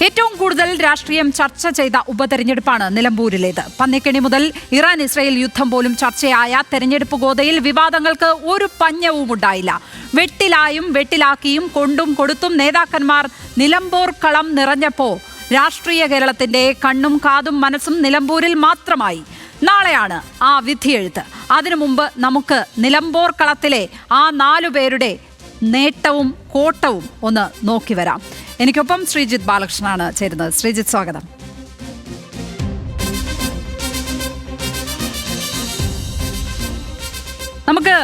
ഏറ്റവും കൂടുതൽ രാഷ്ട്രീയം ചർച്ച ചെയ്ത ഉപതെരഞ്ഞെടുപ്പാണ് നിലമ്പൂരിലേത്. പന്നിക്കണി മുതൽ ഇറാൻ ഇസ്രയേൽ യുദ്ധം പോലും ചർച്ചയായ തെരഞ്ഞെടുപ്പ് ഗോതയിൽ വിവാദങ്ങൾക്ക് ഒരു പഞ്ഞവും ഉണ്ടായില്ല. വെട്ടിലായും വെട്ടിലാക്കിയും കൊണ്ടും കൊടുത്തും നേതാക്കന്മാർ നിലമ്പൂർ കളം നിറഞ്ഞപ്പോൾ രാഷ്ട്രീയ കേരളത്തിന്റെ കണ്ണും കാതും മനസ്സും നിലമ്പൂരിൽ മാത്രമായി. നാളെയാണ് ആ വിധിയെഴുത്ത്. അതിനു മുമ്പ് നമുക്ക് നിലമ്പൂർ കളത്തിലെ ആ 4 പേരുടെ നേട്ടവും കോട്ടവും ഒന്ന് നോക്കി വരാം. എനിക്കൊപ്പം ശ്രീജിത്ത് ബാലകൃഷ്ണനാണ് ചേരുന്നത്. ശ്രീജിത്ത്, സ്വാഗതം. നമുക്ക്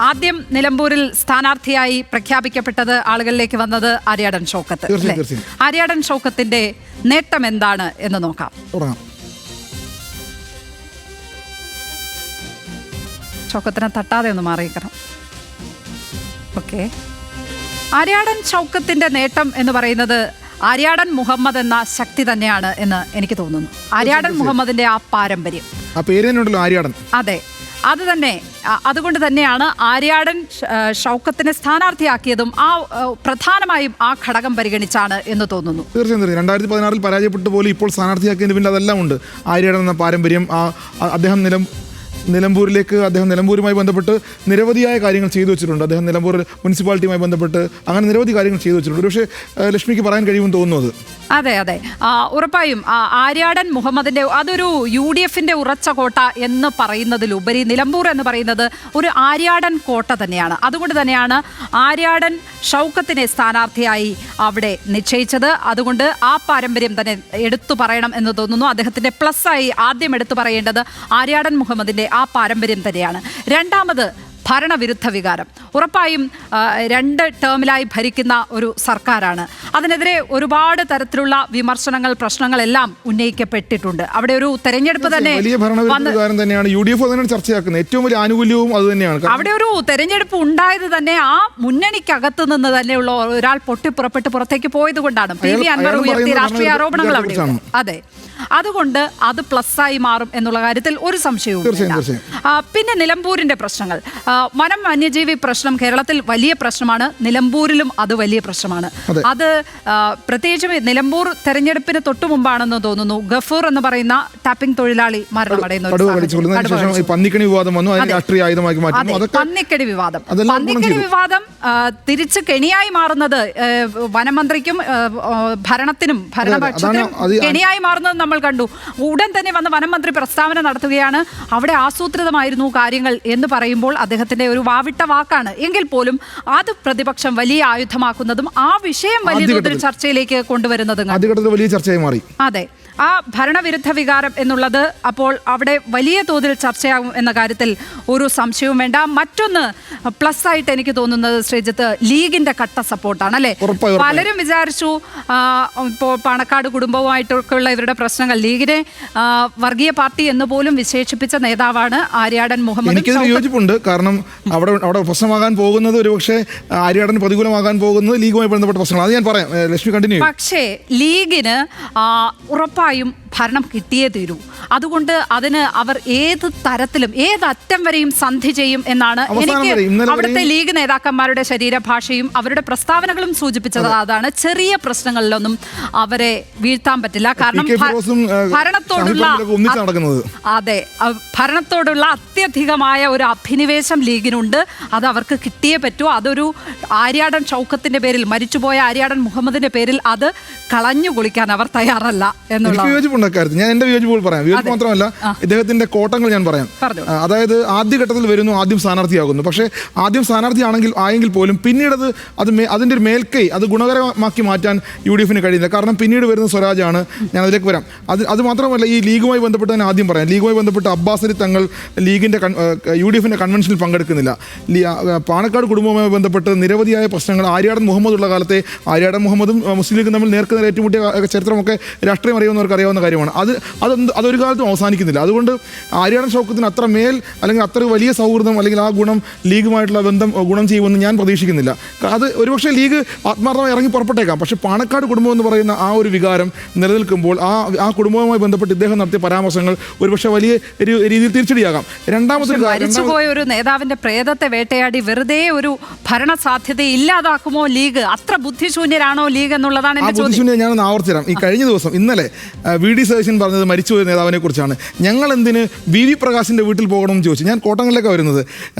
ആദ്യം നിലമ്പൂരിൽ സ്ഥാനാർത്ഥിയായി പ്രഖ്യാപിക്കപ്പെട്ടത്, ആളുകളിലേക്ക് വന്നത് ആര്യാടൻ ഷൗക്കത്ത്. ആര്യാടൻ ഷൗക്കത്തിന്റെ നേട്ടം എന്താണ് എന്ന് നോക്കാം. ഷൗക്കത്തിനെ തട്ടാതെ ഒന്ന് മാറിയിക്കണം. ഓക്കെ, ആര്യാടൻ ഷൗക്കത്തിന്റെ നേട്ടം എന്ന് പറയുന്നത് ആര്യാടൻ മുഹമ്മദ് എന്ന ശക്തി തന്നെയാണ് എന്ന് എനിക്ക് തോന്നുന്നു. ആര്യാടൻ മുഹമ്മദിന്റെ ആ പാരമ്പര്യം, ആ പേരുണ്ടല്ലോ ആര്യാടൻ, അതെ, അത് തന്നെ. അതുകൊണ്ട് തന്നെയാണ് ആര്യാടൻ ഷൗക്കത്തിനെ സ്ഥാനാർത്ഥിയാക്കിയതും പ്രധാനമായും ആ ഘടകം പരിഗണിച്ചാണ് എന്ന് തോന്നുന്നു. തീർച്ചയായും 2016 പരാജയപ്പെട്ട പോലെ ഇപ്പോൾ സ്ഥാനാർത്ഥിയാക്കിയതിന് പിന്നെ അതെല്ലാം ഉണ്ട്. ആര്യാടൻ എന്ന പാരമ്പര്യം, അദ്ദേഹം നിലമ്പൂരുമായി ബന്ധപ്പെട്ട് നിരവധിയായ കാര്യങ്ങൾ ചെയ്തു വെച്ചിട്ടുണ്ട്. അദ്ദേഹം നിലമ്പൂർ മുനിസിപ്പാലിറ്റിയുമായി ബന്ധപ്പെട്ട് അങ്ങനെ നിരവധി കാര്യങ്ങൾ ചെയ്തു വെച്ചിട്ടുണ്ട്. പക്ഷേ ലക്ഷ്മിക്ക് പറയാൻ കഴിയുമെന്ന് തോന്നുന്നത്. അതെ, ഉറപ്പായും ആര്യാടൻ മുഹമ്മദിന്റെ അതൊരു UDFന്റെ ഉറച്ച കോട്ട എന്ന് പറയുന്നതിലുപരി നിലമ്പൂർ എന്ന് പറയുന്നത് ഒരു ആര്യാടൻ കോട്ട തന്നെയാണ്. അതുകൊണ്ട് തന്നെയാണ് ആര്യാടൻ ഷൗക്കത്തിനെ സ്ഥാനാർത്ഥിയായി അവിടെ നിശ്ചയിച്ചത്. അതുകൊണ്ട് ആ പാരമ്പര്യം തന്നെ എടുത്തു പറയണം എന്ന് തോന്നുന്നു. അദ്ദേഹത്തിന്റെ പ്ലസ്സായി ആദ്യം എടുത്തു പറയേണ്ടത് ആര്യാടൻ മുഹമ്മദിന്റെ ആ പാരമ്പര്യം തന്നെയാണ്. രണ്ടാമത് ഭരണവിരുദ്ധ വികാരം. ഉറപ്പായും 2 ടേമിലായി ഭരിക്കുന്ന ഒരു സർക്കാരാണ്. അതിനെതിരെ ഒരുപാട് തരത്തിലുള്ള വിമർശനങ്ങൾ, പ്രശ്നങ്ങളെല്ലാം ഉന്നയിക്കപ്പെട്ടിട്ടുണ്ട്. അവിടെ ഒരു തെരഞ്ഞെടുപ്പ് തന്നെ വലിയ ഭരണവിരുദ്ധ തന്നെയാണ് UDF ചർച്ചയാക്കുന്നത്. ഏറ്റവും വലിയ ആനുകൂല്യവും അത് തന്നെയാണ്. അവിടെ ഒരു തെരഞ്ഞെടുപ്പ് ഉണ്ടായത് തന്നെ ആ മുന്നണിക്കകത്ത് നിന്ന് തന്നെയുള്ള ഒരാൾ പൊട്ടിപ്പുറപ്പെട്ട് പുറത്തേക്ക് പോയത് കൊണ്ടാണ്. PV അൻവർ ഉയർത്തിയ രാഷ്ട്രീയ ആരോപണങ്ങൾ അവിടെ. അതെ, അതുകൊണ്ട് അത് പ്ലസ്സായി മാറും എന്നുള്ള കാര്യത്തിൽ ഒരു സംശയവും. പിന്നെ നിലമ്പൂരിന്റെ പ്രശ്നങ്ങൾ, വനം വന്യജീവി പ്രശ്നം കേരളത്തിൽ വലിയ പ്രശ്നമാണ്. നിലമ്പൂരിലും അത് വലിയ പ്രശ്നമാണ്. അത് പ്രത്യേകിച്ചും നിലമ്പൂർ തെരഞ്ഞെടുപ്പിന് തൊട്ടു മുമ്പാണെന്ന് തോന്നുന്നു ഗഫൂർ എന്ന് പറയുന്ന ടാപ്പിംഗ് തൊഴിലാളി മരണമടയുന്ന പന്നിക്കണി വിവാദം തിരിച്ച് കെണിയായി മാറുന്നത് വനമന്ത്രിക്കും ഭരണത്തിനും ഭരണപക്ഷത്തിനും കെണിയായി മാറുന്നത് നമ്മൾ കണ്ടു. ഉടൻ തന്നെ വന്ന് വനമന്ത്രി പ്രസ്താവന നടത്തുകയാണ്, അവിടെ ആസൂത്രിതമായിരുന്നു കാര്യങ്ങൾ എന്ന് പറയുമ്പോൾ അദ്ദേഹത്തിന്റെ ഒരു വാവിട്ട വാക്കാണ്. എങ്കിൽ പോലും അത് പ്രതിപക്ഷം വലിയ ആയുധമാക്കുന്നതും ആ വിഷയം വലിയ തോതിൽ ചർച്ചയിലേക്ക് കൊണ്ടുവരുന്നതും വലിയ ചർച്ചയായി മാറി. അതെ, ആ ഭരണവിരുദ്ധ വികാരം എന്നുള്ളത് അപ്പോൾ അവിടെ വലിയ തോതിൽ ചർച്ചയാകും എന്ന കാര്യത്തിൽ ഒരു സംശയവും വേണ്ട. മറ്റൊന്ന് പ്ലസ് ആയിട്ട് എനിക്ക് തോന്നുന്നത് ശ്രീജിത്ത്, ലീഗിന്റെ കട്ട സപ്പോർട്ടാണ് അല്ലെ. പലരും വിചാരിച്ചു ഇപ്പോൾ പാണക്കാട് കുടുംബവുമായിട്ടൊക്കെയുള്ള ഇവരുടെ പ്രശ്നങ്ങൾ, ലീഗിനെ വർഗീയ പാർട്ടി എന്ന് പോലും വിശേഷിപ്പിച്ച നേതാവാണ് ആര്യാടൻ മുഹമ്മദ്. എനിക്കതിൽ യോജിപ്പുണ്ട്. കാരണം അവിടെ പ്രശ്നമാകാൻ പോകുന്നത് ഒരുപക്ഷെ ആര്യാടന് പ്രതികൂലമാകാൻ പോകുന്നത് ലീഗുമായി ബന്ധപ്പെട്ട പ്രശ്നങ്ങൾ. അത് ഞാൻ പറയാം, ലക്ഷ്മി കണ്ടിന്യൂ. പക്ഷേ ലീഗിന് ഉറപ്പായും ഭരണം കിട്ടിയേ തീരൂ. അതുകൊണ്ട് അതിന് അവർ ഏത് തരത്തിലും ഏത് അറ്റം വരെയും സന്ധി ചെയ്യും എന്നാണ് എനിക്ക് അവിടുത്തെ ലീഗ് നേതാക്കന്മാരുടെ ശരീരഭാഷയും അവരുടെ പ്രസ്താവനകളും സൂചിപ്പിച്ചത്. അതാണ് ചെറിയ പ്രശ്നങ്ങളിലൊന്നും അവരെ വീഴ്ത്താൻ പറ്റില്ല. കാരണം ഭരണത്തോടുള്ള അത്യധികമായ ഒരു അഭിനിവേശം ലീഗിനുണ്ട്. അത് അവർക്ക് കിട്ടിയേ പറ്റൂ. അതൊരു ആര്യാടൻ ഷൗക്കത്തിന്റെ പേരിൽ, മരിച്ചുപോയ ആര്യാടൻ മുഹമ്മദിന്റെ പേരിൽ അത് കളഞ്ഞു കുളിക്കാൻ അവർ തയ്യാറല്ല എന്നുള്ള ഞാൻ എന്റെ വിയോജിപ്പ് പറയാം. വിയോജിപ്പ് മാത്രമല്ല, ഇദ്ദേഹത്തിന്റെ കോട്ടങ്ങൾ ഞാൻ പറയാം. അതായത് ആദ്യഘട്ടത്തിൽ വരുന്നു, ആദ്യം സ്ഥാനാർത്ഥിയാകുന്നു. പക്ഷേ ആദ്യം ആയെങ്കിൽ പോലും പിന്നീട് അതിന്റെ ഒരു മേൽക്കൈ അത് ഗുണകരമാക്കി മാറ്റാൻ UDFന് കഴിയില്ല. കാരണം പിന്നീട് വരുന്ന സ്വരാജാണ്. ഞാൻ അതിലേക്ക് വരാം. അത് മാത്രമല്ല, ഈ ലീഗുമായി ബന്ധപ്പെട്ട് തന്നെ ആദ്യം പറയാം. ലീഗുമായി ബന്ധപ്പെട്ട് അബ്ബാസ് അലി തങ്ങൾ UDFന്റെ കൺവെൻഷനിൽ പങ്കെടുക്കുന്നില്ല. പാണക്കാട് കുടുംബവുമായി ബന്ധപ്പെട്ട് നിരവധിയായ പ്രശ്നങ്ങൾ ആര്യാടൻ മുഹമ്മദ് ഉള്ള കാലത്തെ ആര്യാടൻ മുഹമ്മദും മുസ്ലിം ലീഗും തമ്മിൽ നേർക്കുനേർ ഏറ്റുമുട്ടിയ ചരിത്രമൊക്കെ രാഷ്ട്രീയം അറിയുന്നവർക്ക് അറിയാവുന്ന കാര്യമാണ്. അതൊരു കാലത്തും അവസാനിക്കുന്നില്ല. അതുകൊണ്ട് ആര്യാടൻ ഷൗക്കത്തിന് അത്ര മേൽ അല്ലെങ്കിൽ അത്ര വലിയ സൗഹൃദം അല്ലെങ്കിൽ ആ ഗുണം ലീഗുമായിട്ടുള്ള ബന്ധം ഗുണം ചെയ്യുമെന്ന് ഞാൻ പ്രതീക്ഷിക്കുന്നില്ല. അത് ഒരുപക്ഷെ ലീഗ് ആത്മാർത്ഥമായി ഇറങ്ങി പുറപ്പെട്ടേക്കാം. പക്ഷേ പാണക്കാട് കുടുംബം എന്ന് പറയുന്ന ആ ഒരു വികാരം നിലനിൽക്കുമ്പോൾ ആ കുടുംബവുമായി ബന്ധപ്പെട്ട് ഇദ്ദേഹം നടത്തിയ പരാമർശങ്ങൾ ഒരുപക്ഷെ വലിയ രീതിയിൽ തിരിച്ചടിയാകാം. മരിച്ചുപോയ ഒരു നേതാവിന്റെ പ്രേതത്തെ വേട്ടയാടി വെറുതെ ഒരു ഭരണ സാധ്യത ഇല്ലാതാക്കുമോ ലീഗ്? അത്ര ബുദ്ധിശൂന്യരാണോ ലീഗ് എന്നുള്ളതാണ് എന്റെ ചോദ്യം. ബുദ്ധിശൂന്യം ഞാനൊന്ന് ആവർത്തിക്കാം. ഈ കഴിഞ്ഞ ദിവസം ഇന്നലെ VD സതീശൻ പറഞ്ഞത് മരിച്ചുപോയ നേതാവിനെ കുറിച്ചാണ്. ഞങ്ങൾ എന്തിന് VV പ്രകാശിന്റെ വീട്ടിൽ പോകണമെന്ന് ചോദിച്ചു. ഞാൻ കോട്ടങ്ങളിലേക്കാണ് വരുന്നത്.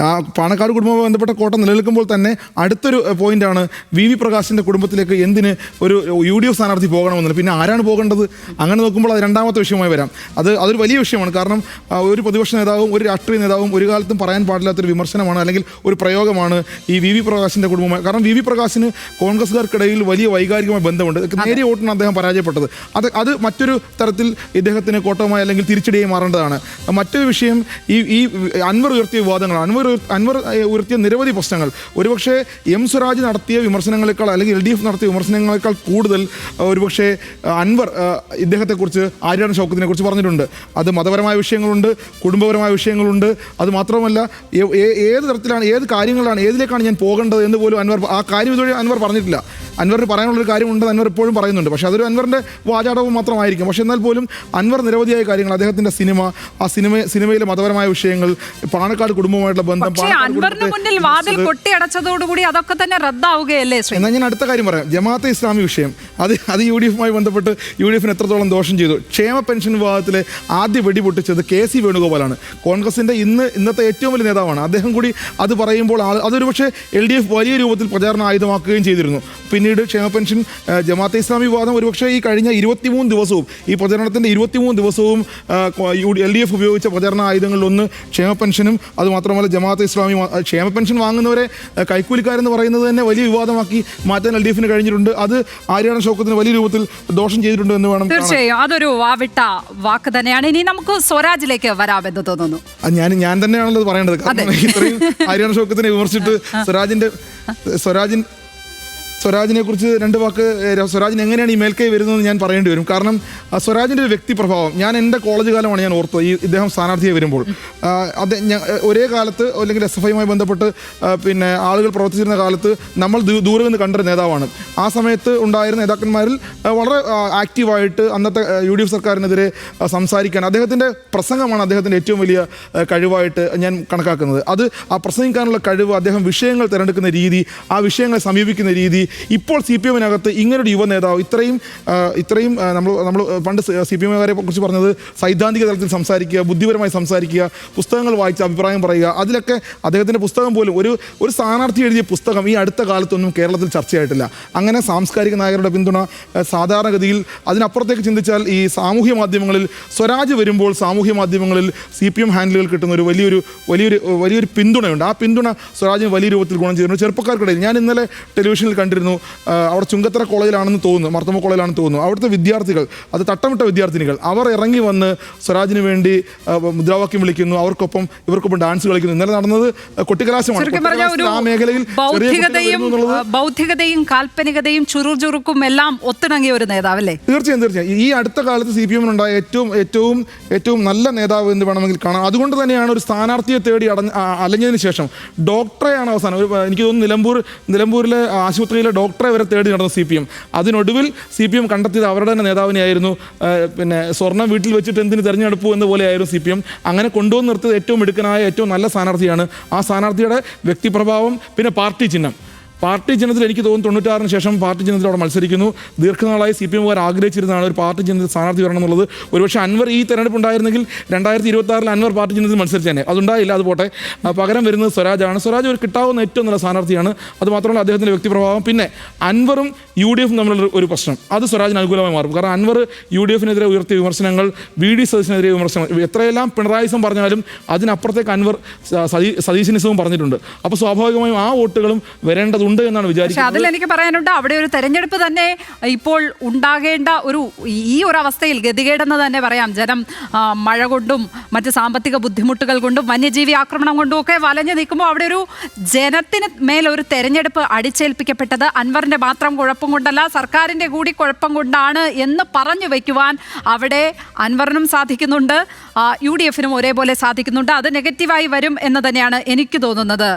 പാണക്കാട് കുടുംബവുമായി ബന്ധപ്പെട്ട കോട്ടം നിലനിൽക്കുമ്പോൾ തന്നെ അടുത്തൊരു പോയിന്റാണ് VV പ്രകാശിന്റെ കുടുംബത്തിലേക്ക് എന്തിന് ഒരു UDF സ്ഥാനാർത്ഥി പോകണമെന്നുള്ളത്. പിന്നെ ആരാണ് പോകേണ്ടത്? അങ്ങനെ നോക്കുമ്പോൾ അത് രണ്ടാമത്തെ വിഷയമായി വരാം. അതൊരു വലിയ വിഷയമാണ്. കാരണം ഒരു പ്രതിപക്ഷ നേതാവും ഒരു രാഷ്ട്രീയ നേതാവും ഒരു കാലത്തും പറയാൻ പാടില്ലാത്തൊരു വിമർശനമാണ് അല്ലെങ്കിൽ ഒരു പ്രയോഗമാണ് ഈ VV പ്രകാശിന്റെ കുടുംബമായി. കാരണം VV പ്രകാശിന് കോൺഗ്രസ്സുകാർക്കിടയിൽ വലിയ വൈകാരികമായ ബന്ധമുണ്ട്. നേരിയ വോട്ടിന് അദ്ദേഹം പരാജയപ്പെട്ടത്. അത് മറ്റൊരു തരത്തിൽ ഇദ്ദേഹത്തിന് കോട്ടവുമായി അല്ലെങ്കിൽ തിരിച്ചടിയായി മാറേണ്ടതാണ്. മറ്റൊരു വിഷയം ഈ അൻവർ ഉയർത്തിയ വിവാദങ്ങളാണ്. അൻവർ ഉയർത്തിയ നിരവധി പ്രശ്നങ്ങൾ ഒരുപക്ഷെ സ്വരാജ് നടത്തിയ വിമർശനങ്ങളെക്കാൾ അല്ലെങ്കിൽ LDF നടത്തിയ വിമർശനങ്ങളെക്കാൾ കൂടുതൽ ഒരുപക്ഷെ അൻവർ ഇദ്ദേഹത്തെക്കുറിച്ച് ആര്യാടൻ ഷൗക്കത്തിനെ കുറിച്ച് പറഞ്ഞിട്ടുണ്ട്. അത് മതപരമായ വിഷയങ്ങളുണ്ട്, കുടുംബപരമായ വിഷയങ്ങളുണ്ട്. അത് മാത്രമല്ല ഏത് തരത്തിലാണ് ഏത് കാര്യങ്ങളാണ് ഏതിലേക്കാണ് ഞാൻ പോകേണ്ടത് എന്ന് പോലും ആ കാര്യം ഇതുവരെ അൻവർ പറഞ്ഞിട്ടില്ല. അൻവറിന് പറയാനുള്ളൊരു കാര്യമുണ്ടെന്ന് അൻവർ എപ്പോഴും പറയുന്നുണ്ട്. പക്ഷേ അതൊരു അൻവറിൻ്റെ വാചാടവും മാത്രമായിരിക്കും. പക്ഷേ എന്നാൽ പോലും അൻവർ നിരവധിയായ കാര്യങ്ങൾ അദ്ദേഹത്തിൻ്റെ സിനിമയിലെ മതപരമായ വിഷയങ്ങൾ, പാണക്കാട് കുടുംബവുമായിട്ടുള്ള ബന്ധം, മുന്നിൽ വാതിൽ കൊട്ടിയടച്ചതോടുകൂടി അതൊക്കെ തന്നെ റദ്ദാവുകയല്ലേ? എന്നാൽ ഞാൻ അടുത്ത കാര്യം പറയാം. ജമാഅത്തെ ഇസ്ലാമി വിഷയം അത് UDFുമായി ബന്ധപ്പെട്ട് UDFിന് എത്രത്തോളം ദോഷം ചെയ്തു. ക്ഷേമ പെൻഷൻ വിഭാഗത്തിലെ ആദ്യ വെടിപൊട്ടിച്ചത് KC വേണുഗോപാലാണ്. കോൺഗ്രസിൻ്റെ ഇന്നത്തെ ഏറ്റവും വലിയ നേതാവാണ്. അദ്ദേഹം കൂടി അത് പറയുമ്പോൾ അതൊരു പക്ഷേ LDF വലിയ രൂപത്തിൽ പ്രചാരണ ആയുധമാക്കുകയും ചെയ്തിരുന്നു. പിന്നീട് ക്ഷേമ പെൻഷൻ, ജമാഅത്തെ ഇസ്ലാമി വിവാദം ഒരുപക്ഷെ ഈ കഴിഞ്ഞ 23 ദിവസവും ഈ പ്രചരണത്തിൻ്റെ 23 ദിവസവും LDF ഉപയോഗിച്ച പ്രചരണ ആയുധങ്ങളിലൊന്ന് ക്ഷേമ പെൻഷനും അതുമാത്രമല്ല ജമാഅത്തെ ഇസ്ലാമി ക്ഷേമ പെൻഷൻ വാങ്ങുന്നവരെ കൈക്കൂലിക്കാരെന്ന് പറയുന്നത് തന്നെ വലിയ വിവാദമാക്കി മാറ്റാൻ LDFിന് കഴിഞ്ഞിട്ടുണ്ട്. അത് ആര്യാടൻ ഷൗക്കത്തിന് വലിയ രൂപത്തിൽ ദോഷം ചെയ്തിട്ടുണ്ട് എന്ന് വേണം. തീർച്ചയായും അതൊരു വാവിട്ട വാക്ക് തന്നെയാണ്. ഇനി നമുക്ക് സ്വരാജിലേക്ക് വരാമെന്ന് തോന്നുന്നു. ഞാൻ തന്നെയാണല്ലോ പറയേണ്ടത്. ഇത്രയും ആര്യാടൻ ഷൗക്കത്തിനെ വിമർശിച്ചിട്ട് സ്വരാജിനെ കുറിച്ച് രണ്ട് വാക്ക്. സ്വരാജിന് എങ്ങനെയാണ് ഈ മേൽക്കൈ വരുന്നതെന്ന് ഞാൻ പറയേണ്ടി വരും. കാരണം സ്വരാജിൻ്റെ ഒരു വ്യക്തി പ്രഭാവം ഞാൻ എൻ്റെ കോളേജ് കാലമാണ് ഞാൻ ഓർത്തത്. ഇദ്ദേഹം സ്ഥാനാർത്ഥിയായി വരുമ്പോൾ ഒരേ കാലത്ത് അല്ലെങ്കിൽ SFIയുമായി ബന്ധപ്പെട്ട് പിന്നെ ആളുകൾ പ്രവർത്തിച്ചിരുന്ന കാലത്ത് നമ്മൾ ദൂരെ നിന്ന് കണ്ടൊരു നേതാവാണ്. ആ സമയത്ത് ഉണ്ടായിരുന്ന നേതാക്കന്മാരിൽ വളരെ ആക്റ്റീവായിട്ട് അന്നത്തെ UDF സർക്കാരിനെതിരെ സംസാരിക്കാൻ അദ്ദേഹത്തിൻ്റെ പ്രസംഗമാണ് അദ്ദേഹത്തിൻ്റെ ഏറ്റവും വലിയ കഴിവായിട്ട് ഞാൻ കണക്കാക്കുന്നത്. അത് ആ പ്രസംഗിക്കാനുള്ള കഴിവ്, അദ്ദേഹം വിഷയങ്ങൾ തിരഞ്ഞെടുക്കുന്ന രീതി, ആ വിഷയങ്ങളെ സമീപിക്കുന്ന രീതി. ഇപ്പോൾ CPMനകത്ത് ഇങ്ങനൊരു യുവ നേതാവ് ഇത്രയും നമ്മൾ പണ്ട് CPMകാരെ കുറിച്ച് പറഞ്ഞത് സൈദ്ധാന്തിക തലത്തിൽ സംസാരിക്കുക, ബുദ്ധിപരമായി സംസാരിക്കുക, പുസ്തകങ്ങൾ വായിച്ച് അഭിപ്രായം പറയുക. അതിലൊക്കെ അദ്ദേഹത്തിൻ്റെ പുസ്തകം പോലും ഒരു സ്ഥാനാർത്ഥി എഴുതിയ പുസ്തകം ഈ അടുത്ത കാലത്തൊന്നും കേരളത്തിൽ ചർച്ചയായിട്ടില്ല. അങ്ങനെ സാംസ്കാരിക നായകരുടെ പിന്തുണ സാധാരണഗതിയിൽ അതിനപ്പുറത്തേക്ക് ചിന്തിച്ചാൽ ഈ സാമൂഹ്യ മാധ്യമങ്ങളിൽ സ്വരാജ് വരുമ്പോൾ സാമൂഹ്യ മാധ്യമങ്ങളിൽ CPM ഹാൻഡിലുകൾ കിട്ടുന്ന ഒരു വലിയൊരു പിന്തുണയുണ്ട്. ആ പിന്തുണ സ്വരാജിന് വലിയ രൂപത്തിൽ ഗുണം ചെയ്യുന്നുണ്ട് ചെറുപ്പക്കാർക്കിടയിൽ. ഞാൻ ഇന്നലെ ടെലിവിഷനിൽ കണ്ടിരുന്നു. അവിടെ ചുങ്കത്തറ കോളേജിലാണെന്ന് തോന്നുന്നു, മർത്തമ കോളേജിലാണെന്ന് തോന്നുന്നു. അവിടുത്തെ വിദ്യാർത്ഥികൾ, അത് തട്ടമിട്ട വിദ്യാർത്ഥിനികൾ, അവർ ഇറങ്ങി വന്ന് സ്വരാജിന് വേണ്ടി മുദ്രാവാക്യം വിളിക്കുന്നു, ഇവർക്കൊപ്പം ഡാൻസ് കളിക്കുന്നു. ഇന്നലെ നടന്നത് കൊട്ടിക്കലാശമാണ്. ആ മേഖലയിൽ ബൗദ്ധികതയും കാൽപ്പനികതയും ചുറുചുറുക്കും എല്ലാം ഒത്തിണങ്ങിയ ഒരു നേതാവല്ലേ? തീർച്ചയായും. ഈ അടുത്ത കാലത്ത് CPMനുണ്ടായ ഏറ്റവും നല്ല നേതാവ് എന്ന് വേണമെങ്കിൽ കാണാം. അതുകൊണ്ട് തന്നെയാണ് ഒരു സ്ഥാനാർത്ഥിയെ തേടി അലഞ്ഞതിന് ശേഷം ഡോക്ടറെയാണ് അവസാനം എനിക്ക് തോന്നുന്നു നിലമ്പൂരിലെ ആശുപത്രിയിലെ ഡോക്ടറെ വരെ തേടി നടന്ന CPM. അതിനൊടുവിൽ CPM കണ്ടെത്തിയത് അവരുടെ തന്നെ നേതാവിനെയായിരുന്നു. പിന്നെ സ്വർണ്ണം വീട്ടിൽ വെച്ചിട്ട് എന്തിന് തെരഞ്ഞെടുപ്പു എന്ന പോലെയായിരുന്നു CPM. അങ്ങനെ കൊണ്ടുവന്ന് നിർത്തിയത് ഏറ്റവും മിടുക്കനായ ഏറ്റവും നല്ല സ്ഥാനാർത്ഥിയാണ്. ആ സ്ഥാനാർത്ഥിയുടെ വ്യക്തിപ്രഭാവം, പിന്നെ പാർട്ടി ചിഹ്നത്തിൽ എനിക്ക് തോന്നുന്നു 96-ന് ശേഷം പാർട്ടി ചിഹ്നത്തിൽ അവിടെ മത്സരിക്കുന്നു. ദീർഘനാളായി CPMകാർ ആഗ്രഹിച്ചിരുന്നതാണ് ഒരു പാർട്ടി ചിഹ്നത്തിൽ സ്ഥാനാർത്ഥി വരണം എന്നുള്ളത്. ഒരുപക്ഷെ അൻവർ ഈ തെരഞ്ഞെടുപ്പ് ഉണ്ടായിരുന്നെങ്കിൽ 2026 അൻവർ പാർട്ടി ചിഹ്നത്തിൽ മത്സരിച്ചേനെ. അതുണ്ടായില്ല. അത് പോട്ടെ. പകരം വരുന്നത് സ്വരാജാണ്. സ്വരാജ് ഒരു കിട്ടാവുന്ന ഏറ്റവും നല്ല സ്ഥാനാർത്ഥിയാണ്. അതുമാത്രമല്ല അദ്ദേഹത്തിൻ്റെ വ്യക്തിപ്രഭാവം. പിന്നെ അൻവറും UDFും തമ്മിലുള്ള ഒരു പ്രശ്നം, അത് സ്വരാജിന് അനുകൂലമായി മാറും. കാരണം അൻവർ UDFിനെതിരെ ഉയർത്തിയ വിമർശനങ്ങൾ, VD സതീശനെതിരെ വിമർശനങ്ങൾ, എത്രയെല്ലാം പിണറായിസം പറഞ്ഞാലും അതിനപ്പുറത്തേക്ക് അൻവർ സതീശനിസവും പറഞ്ഞിട്ടുണ്ട്. അപ്പോൾ സ്വാഭാവികമായും ആ വോട്ടുകളും വരേണ്ടതുണ്ട് ഉണ്ട് എന്നാണ് വിചാരിക്കുന്നത്. അതിൽ എനിക്ക് പറയാനുണ്ട്, അവിടെ ഒരു തെരഞ്ഞെടുപ്പ് തന്നെ ഇപ്പോൾ ഉണ്ടാകേണ്ട ഈ ഒരു അവസ്ഥയിൽ ഗതികേടെന്ന് തന്നെ പറയാം. ജനം മഴ കൊണ്ടും മറ്റ് സാമ്പത്തിക ബുദ്ധിമുട്ടുകൾ കൊണ്ടും വന്യജീവി ആക്രമണം കൊണ്ടും ഒക്കെ വലഞ്ഞു നിൽക്കുമ്പോൾ അവിടെ ഒരു ജനത്തിന് മേലൊരു തെരഞ്ഞെടുപ്പ് അടിച്ചേൽപ്പിക്കപ്പെട്ടത് അൻവറിന്റെ മാത്രം കുഴപ്പം കൊണ്ടല്ല, സർക്കാരിന്റെ കൂടി കുഴപ്പം കൊണ്ടാണ് എന്ന് പറഞ്ഞു വയ്ക്കുവാൻ അവിടെ അൻവറിനും സാധിക്കുന്നുണ്ട്, UDF-നും ഒരേപോലെ സാധിക്കുന്നുണ്ട്. അത് നെഗറ്റീവായി വരും എന്ന് തന്നെയാണ് എനിക്ക് തോന്നുന്നത്.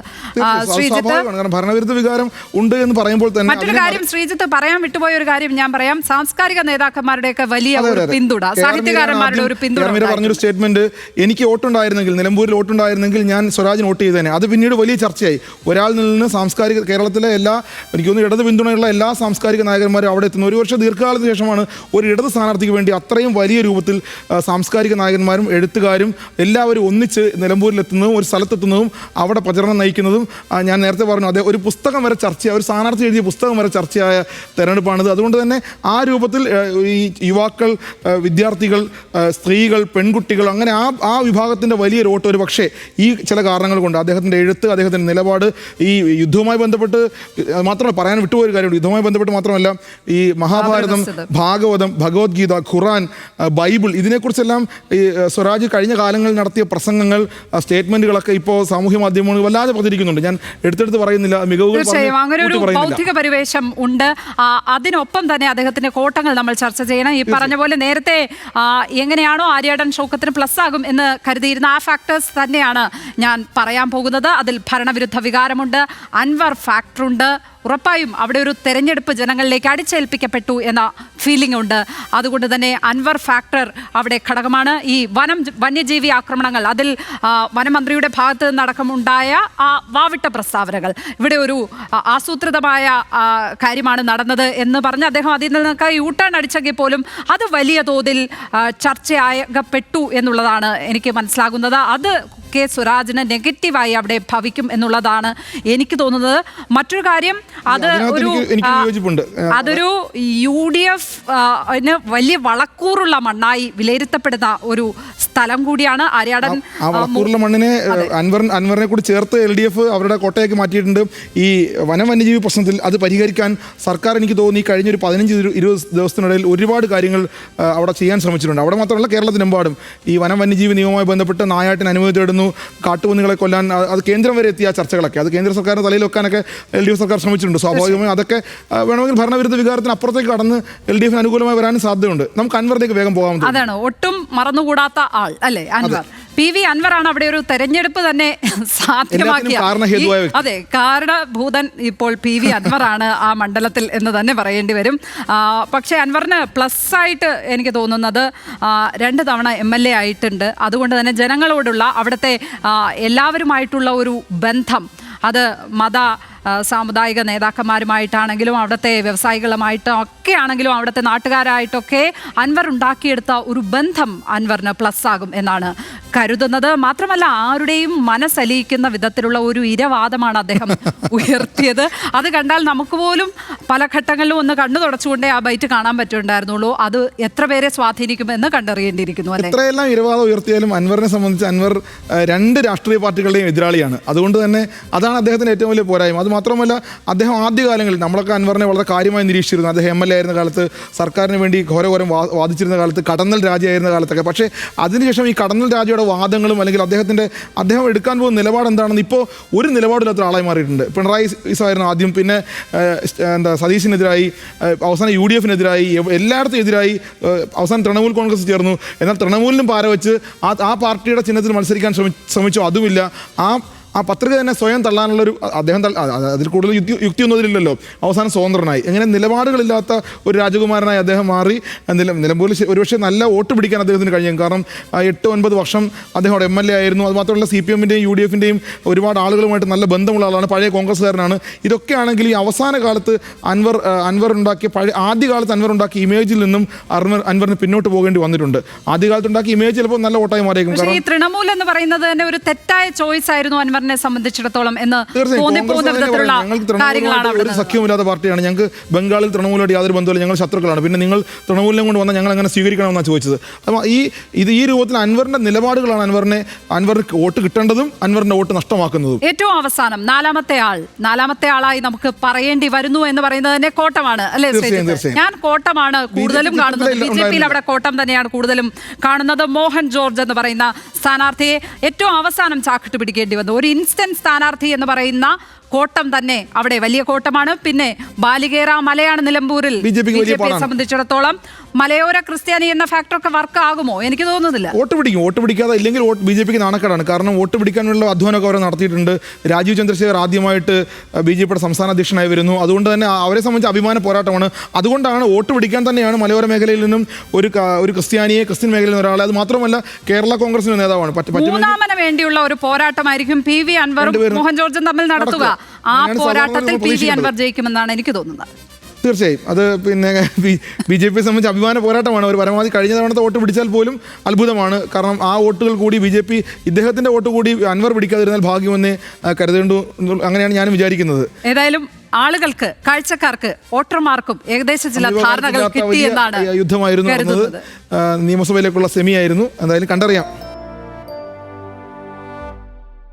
ശ്രീജിത്ത്, ഭരണവിരുദ്ധ വികാരം ഉണ്ട് എന്ന് പറയുമ്പോൾ തന്നെ മറ്റൊരു കാര്യം ശ്രീജിത്ത് പറയാൻ വിട്ടുപോയ ഒരു കാര്യം ഞാൻ പറയാം. സാംസ്കാരിക നേതാക്കന്മാരുടെയൊക്കെ വലിയ ഒരു പിന്തുണ, സാഹിത്യകാരന്മാരുടെ ഒരു പിന്തുണ. പറഞ്ഞൊരു സ്റ്റേറ്റ്മെന്റ്, എനിക്ക് വോട്ടുണ്ടായിരുന്നെങ്കിൽ, നിലമ്പൂരിൽ വോട്ടുണ്ടായിരുന്നെങ്കിൽ ഞാൻ സ്വരാജിന് വോട്ട് ചെയ്തേനെ. അത് പിന്നീട് വലിയ ചർച്ചയായി. ഒരാളിൽ നിന്ന് സാംസ്കാരിക കേരളത്തിലെ എനിക്ക് തോന്നുന്നു ഇടത് പിന്തുണയുള്ള എല്ലാ സാംസ്കാരിക നായകന്മാരും അവിടെ എത്തുന്നു. ഒരു വർഷം ദീർഘകാലത്തിന് ശേഷമാണ് ഒരു ഇടത് സ്ഥാനാർത്ഥിക്ക് വേണ്ടി അത്രയും വലിയ രൂപത്തിൽ സാംസ്കാരിക നായകന്മാരും എഴുത്തുകാരും എല്ലാവരും ഒന്നിച്ച് നിലമ്പൂരിലെത്തുന്നതും ഒരു സ്ഥലത്തെത്തുന്നതും അവിടെ പ്രചരണം നയിക്കുന്നതും. ഞാൻ നേരത്തെ പറഞ്ഞു, അതേ ഒരു പുസ്തകം വരെ ചർച്ചയായ, ഒരു സ്ഥാനാർത്ഥി എഴുതിയ പുസ്തകം വരെ ചർച്ചയായ തെരഞ്ഞെടുപ്പാണിത്. അതുകൊണ്ട് തന്നെ ആ രൂപത്തിൽ ഈ യുവാക്കൾ, വിദ്യാർത്ഥികൾ, സ്ത്രീകൾ, പെൺകുട്ടികൾ, അങ്ങനെ ആ വിഭാഗത്തിൻ്റെ വലിയൊരു വോട്ട് ഒരു പക്ഷേ ഈ ചില കാരണങ്ങൾ കൊണ്ട്, അദ്ദേഹത്തിൻ്റെ എഴുത്ത്, അദ്ദേഹത്തിൻ്റെ നിലപാട്, ഈ യുദ്ധവുമായി ബന്ധപ്പെട്ട് മാത്രമല്ല, പറയാൻ വിട്ടുപോയൊരു കാര്യമുണ്ട്. യുദ്ധവുമായി ബന്ധപ്പെട്ട് മാത്രമല്ല, ഈ മഹാഭാരതം, ഭാഗവതം, ഭഗവത്ഗീത, ഖുറാൻ, ബൈബിൾ, ഇതിനെക്കുറിച്ചെല്ലാം ഈ സ്വരാജ് കഴിഞ്ഞ കാലങ്ങളിൽ നടത്തിയ പ്രസംഗങ്ങൾ, സ്റ്റേറ്റ്മെന്റുകളൊക്കെ ഇപ്പോൾ സാമൂഹ്യ മാധ്യമങ്ങൾ വല്ലാതെ പ്രചരിക്കുന്നുണ്ട്. ഞാൻ എടുത്തെടുത്ത് പറയുന്നില്ല, മികവുകൾ അങ്ങനെ ഒരു ഭൗതിക പരിവേഷം ഉണ്ട്. അതിനൊപ്പം തന്നെ അദ്ദേഹത്തിന്റെ കോട്ടങ്ങൾ നമ്മൾ ചർച്ച ചെയ്യണം. ഈ പറഞ്ഞ പോലെ നേരത്തെ എങ്ങനെയാണോ ആര്യാടൻ ഷൗക്കത്തിന് പ്ലസ് ആകും എന്ന് കരുതിയിരുന്ന ആ ഫാക്ടേഴ്സ് തന്നെയാണ് ഞാൻ പറയാൻ പോകുന്നത്. അതിൽ ഭരണവിരുദ്ധ വികാരമുണ്ട്, അൻവർ ഫാക്ടറുണ്ട്, ഉറപ്പായും അവിടെ ഒരു തെരഞ്ഞെടുപ്പ് ജനങ്ങളിലേക്ക് അടിച്ചേൽപ്പിക്കപ്പെട്ടു എന്ന ഫീലിംഗ് ഉണ്ട്. അതുകൊണ്ട് തന്നെ അൻവർ ഫാക്ടർ അവിടെ ഘടകമാണ്. ഈ വന്യജീവി ആക്രമണങ്ങൾ, അതിൽ വനമന്ത്രിയുടെ ഭാഗത്ത് നിന്നടക്കമുണ്ടായ ആ വാവിട്ട പ്രസ്താവനകൾ, ഇവിടെ ഒരു ആസൂത്രിതമായ കാര്യമാണ് നടന്നത് എന്ന് പറഞ്ഞ് അദ്ദേഹം അതിൽ നിന്നൊക്കെ യൂട്ടേൺ അടിച്ചെങ്കിൽ പോലും അത് വലിയ തോതിൽ ചർച്ചയാകപ്പെട്ടു എന്നുള്ളതാണ് എനിക്ക് മനസ്സിലാകുന്നത്. അത് സ്വരാജിന് നെഗറ്റീവായി അവിടെ ഭവിക്കും എന്നുള്ളതാണ് എനിക്ക് തോന്നുന്നത്. മറ്റൊരു കാര്യം, അതൊരു UDF വലിയ വളക്കൂറുള്ള മണ്ണായി വിലയിരുത്തപ്പെടുന്ന ഒരു സ്ഥലം കൂടിയാണ് ആര്യാടൻ. മണ്ണിനെ അൻവറിനെ കൂടി ചേർത്ത് LDF അവരുടെ കോട്ടയൊക്കെ മാറ്റിയിട്ടുണ്ട്. ഈ വന്യജീവി പ്രശ്നത്തിൽ അത് പരിഹരിക്കാൻ സർക്കാർ, എനിക്ക് തോന്നി, കഴിഞ്ഞ ഒരു 15-20 ദിവസത്തിനിടയിൽ ഒരുപാട് കാര്യങ്ങൾ അവിടെ ചെയ്യാൻ ശ്രമിച്ചിട്ടുണ്ട്. അവിടെ മാത്രമല്ല, കേരളത്തിനെമ്പാടും ഈ വന്യജീവി നിയമവുമായി ബന്ധപ്പെട്ട് നായാട്ടിന് അനുമതി തേടുന്നു, കാട്ടുപന്നികളെ കൊല്ലാൻ, അത് കേന്ദ്രം വരെ എത്തിയ ചർച്ചകളൊക്കെ, അത് കേന്ദ്ര സർക്കാരിന് തലയിൽ വെക്കാനൊക്കെ LDF സർക്കാർ ശ്രമിച്ചിട്ടുണ്ട്. സ്വാഭാവികമായും അതൊക്കെ വേണമെങ്കിൽ ഭരണവിരുദ്ധ വികാരത്തിന് അപ്പുറത്തേക്ക് കടന്ന് LDF-ന് അനുകൂലമായി വരാനും സാധ്യതയുണ്ട്. നമുക്ക് അൻവറിലേക്ക് വേഗം പോകാൻ. അതാണ് ഒട്ടും മറന്നുകൂടാത്ത ആൾ അല്ലേ അൻവർ. PV അൻവറാണ് അവിടെ ഒരു തെരഞ്ഞെടുപ്പ് തന്നെ സാധ്യമാക്കിയ, അതെ, കാരണഭൂതൻ ഇപ്പോൾ PV അൻവറാണ് ആ മണ്ഡലത്തിൽ എന്ന് തന്നെ പറയേണ്ടി വരും. പക്ഷേ അൻവറിന് പ്ലസ് ആയിട്ട് എനിക്ക് തോന്നുന്നത് 2 തവണ MLA ആയിട്ടുണ്ട്. അതുകൊണ്ട് തന്നെ ജനങ്ങളോടുള്ള അവിടുത്തെ എല്ലാവരുമായിട്ടുള്ള ഒരു ബന്ധം, അത് സാമുദായിക നേതാക്കന്മാരുമായിട്ടാണെങ്കിലും അവിടുത്തെ വ്യവസായികളുമായിട്ടും ഒക്കെ ആണെങ്കിലും അവിടുത്തെ നാട്ടുകാരായിട്ടൊക്കെ അൻവർ ഉണ്ടാക്കിയെടുത്ത ഒരു ബന്ധം അൻവറിന് പ്ലസ് ആകും എന്നാണ് കരുതുന്നത്. മാത്രമല്ല, ആരുടെയും മനസ്സലിയിക്കുന്ന വിധത്തിലുള്ള ഒരു ഇരവാദമാണ് അദ്ദേഹം ഉയർത്തിയത്. അത് കണ്ടാൽ നമുക്ക് പോലും പല ഘട്ടങ്ങളിലും ഒന്ന് കണ്ണു തുടച്ചുകൊണ്ടേ ആ ബൈറ്റ് കാണാൻ പറ്റുന്നുണ്ടായിരുന്നുള്ളൂ. അത് എത്ര പേരെ സ്വാധീനിക്കുമെന്ന് കണ്ടറിയേണ്ടിയിരിക്കുന്നു. അല്ലെ, എത്രയെല്ലാം ഇരവാദം ഉയർത്തിയാലും അൻവറിനെ സംബന്ധിച്ച് അൻവർ 2 രാഷ്ട്രീയ പാർട്ടികളുടെയും എതിരാളിയാണ്. അതുകൊണ്ട് തന്നെ അതാണ് അദ്ദേഹത്തിന് ഏറ്റവും വലിയ പോരായ്മ. അത് മാത്രമല്ല, അദ്ദേഹം ആദ്യകാലങ്ങളിൽ നമ്മളൊക്കെ അൻവറിനെ വളരെ കാര്യമായി നിരീക്ഷിച്ചിരുന്നു. അദ്ദേഹം MLA ആയിരുന്ന കാലത്ത്, സർക്കാരിന് വേണ്ടി ഘോരഘോരം വാദിച്ചിരുന്ന കാലത്ത്, കടന്നൽ രാജയായിരുന്ന കാലത്തൊക്കെ. പക്ഷേ അതിനുശേഷം ഈ കടന്നൽ രാജയുടെ വാദങ്ങളും അല്ലെങ്കിൽ അദ്ദേഹം എടുക്കാൻ പോകുന്ന നിലപാട് എന്താണെന്ന് ഇപ്പോൾ ഒരു നിലപാടില്ലാത്ത ആളായി മാറിയിട്ടുണ്ട്. പിണറായി ആയിരുന്നു ആദ്യം, പിന്നെ സതീശിനെതിരായി, അവസാനം UDF-നെതിരായി, എല്ലായിടത്തും എതിരായി, അവസാനം തൃണമൂൽ കോൺഗ്രസ് ചേർന്നു. എന്നാൽ തൃണമൂലിനും പാര വെച്ച് ആ പാർട്ടിയുടെ ചിഹ്നത്തിൽ മത്സരിക്കാൻ ശ്രമിച്ചു, അതുമില്ല. ആ പത്രിക തന്നെ സ്വയം തള്ളാനുള്ളൊരു, അദ്ദേഹം അതിൽ കൂടുതൽ യുക്തിയൊന്നും അതിലില്ലല്ലോ. അവസാനം സ്വതന്ത്രനായി. ഇങ്ങനെ നിലപാടുകളില്ലാത്ത ഒരു രാജകുമാരനായി അദ്ദേഹം മാറി. നിലമ്പൂരിൽ ഒരുപക്ഷെ നല്ല വോട്ട് പിടിക്കാൻ അദ്ദേഹത്തിന് കഴിയും. കാരണം 8-9 വർഷം അദ്ദേഹം അവിടെ MLA ആയിരുന്നു. അത് മാത്രമല്ല, CPM-ൻ്റെയും UDF-ൻ്റെയും ഒരുപാട് ആളുകളുമായിട്ട് നല്ല ബന്ധമുള്ള ആളാണ്, പഴയ കോൺഗ്രസ്സുകാരനാണ്. ഇതൊക്കെയാണെങ്കിൽ ഈ അവസാന കാലത്ത് അൻവർ ഉണ്ടാക്കിയ ആദ്യകാലത്ത് അൻവർ ഉണ്ടാക്കിയ ഇമേജിൽ നിന്നും അൻവറിന് പിന്നോട്ട് പോകേണ്ടി വന്നിട്ടുണ്ട്. ആദ്യകാലത്ത് ഉണ്ടാക്കിയ ഇമേജ് ചിലപ്പോൾ നല്ല വോട്ടായി മാറിയേക്കും. കാരണം തൃണമൂൽ എന്ന് പറയുന്നത് തന്നെ ഒരു തെറ്റായ ചോയ്സ് ആയിരുന്നു അൻവർ അൻവറിനെ സംബന്ധിച്ചിടത്തോളം എന്ന് തീർച്ചയായും തോന്നിപ്പോകുന്ന വിധത്തിലുള്ള കാര്യങ്ങളാണ് ഒരു സഖ്യമില്ലാത്ത പാർട്ടിയാണ്. ഞങ്ങൾക്ക് ബംഗാളിൽ തൃണമൂലായിട്ട് യാതൊരു ബന്ധമില്ല, ഞങ്ങൾ ശത്രുക്കളാണ്. പിന്നെ നിങ്ങൾ തൃണമൂലിനെ കൊണ്ട് വന്നാൽ ഞങ്ങൾ അങ്ങനെ സ്വീകരിക്കണമെന്നാണ് ചോദിച്ചത്. അപ്പോൾ ഈ രൂപത്തിൽ അൻവറിന്റെ നിലപാടുകളാണ് അൻവറിന് വോട്ട് കിട്ടേണ്ടതും അൻവറിന്റെ വോട്ട് നഷ്ടമാക്കുന്നതും. ഏറ്റവും അവസാനം നാലാമത്തെ ആളായി നമുക്ക് പറയേണ്ടി വരുന്നു എന്ന് പറയുന്നത് തന്നെ കോട്ടമാണ് അല്ലേ? ഞാൻ കോട്ടമാണ് കൂടുതലും കാണുന്നത്. BJP അവിടെ കോട്ടം തന്നെയാണ് കൂടുതലും കാണുന്നത്. മോഹൻ ജോർജ് എന്ന് പറയുന്ന സ്ഥാനാർത്ഥിയെ ഏറ്റവും അവസാനം ചാക്കിട്ട് പിടിക്കേണ്ടി വന്നു. ഒരു ഇൻസ്റ്റന്റ് സ്ഥാനാർത്ഥി എന്ന് പറയുന്ന കോട്ടം തന്നെ അവിടെ വലിയ കോട്ടമാണ്. പിന്നെ ബാലികേറ മലയാണ് നിലമ്പൂരിൽ BJPയെ സംബന്ധിച്ചിടത്തോളം. മലയോര ക്രിസ്ത്യാനി എന്ന ഫാക്ടറൊക്കെ വർക്ക് ആകുമോ? എനിക്ക് തോന്നുന്നില്ല. വോട്ട് പിടിക്കാതെ ഇല്ലെങ്കിൽ BJPക്ക് നാണക്കേടാണ്. കാരണം വോട്ട് പിടിക്കാനുള്ള അധ്വാനമൊക്കെ അവർ നടത്തിയിട്ടുണ്ട്. രാജീവ് ചന്ദ്രശേഖർ ആദ്യമായിട്ട് BJPയുടെ സംസ്ഥാന അധ്യക്ഷനായി വരുന്നു. അതുകൊണ്ട് തന്നെ അവരെ സംബന്ധിച്ച് അഭിമാന പോരാട്ടമാണ്. അതുകൊണ്ടാണ് വോട്ട് പിടിക്കാൻ തന്നെയാണ് മലയോര മേഖലയിൽ നിന്നും ഒരു ക്രിസ്ത്യൻ മേഖലയിൽ നിന്ന് ഒരാളെ, അത് മാത്രമല്ല കേരള കോൺഗ്രസിന്റെ നേതാവാണ്. മൂന്നാമന് വേണ്ടിയുള്ള ഒരു പോരാട്ടമായിരിക്കും PV അൻവറും മോഹൻ ജോർജും തമ്മിൽ നടത്തുക. ആ പോരാട്ടത്തിൽ PV അൻവർ ജയിക്കുമെന്നാണ് എനിക്ക് തോന്നുന്നത്. തീർച്ചയായും അത് പിന്നെ BJPയെ സംബന്ധിച്ച് അഭിമാന പോരാട്ടമാണ്. അവർ പരമാവധി കഴിഞ്ഞ തവണത്തെ വോട്ട് പിടിച്ചാൽ പോലും അത്ഭുതമാണ്. കാരണം ആ വോട്ടുകൾ കൂടി BJP ഇദ്ദേഹത്തിന്റെ വോട്ട് കൂടി അൻവർ പിടിക്കാതിരുന്നാൽ ഭാഗ്യമെന്നേ കരുതേണ്ടു. അങ്ങനെയാണ് ഞാനും വിചാരിക്കുന്നത്. ഏതായാലും ആളുകൾക്ക്, കാഴ്ചക്കാർക്ക്, വോട്ടർമാർക്കും ഏകദേശം ചില ധാരണകൾ കിട്ടിയെന്നാണ് യുദ്ധമായിരുന്നു. നിയമസഭയിലേക്കുള്ള സെമി ആയിരുന്നു. എന്തായാലും കണ്ടറിയാം.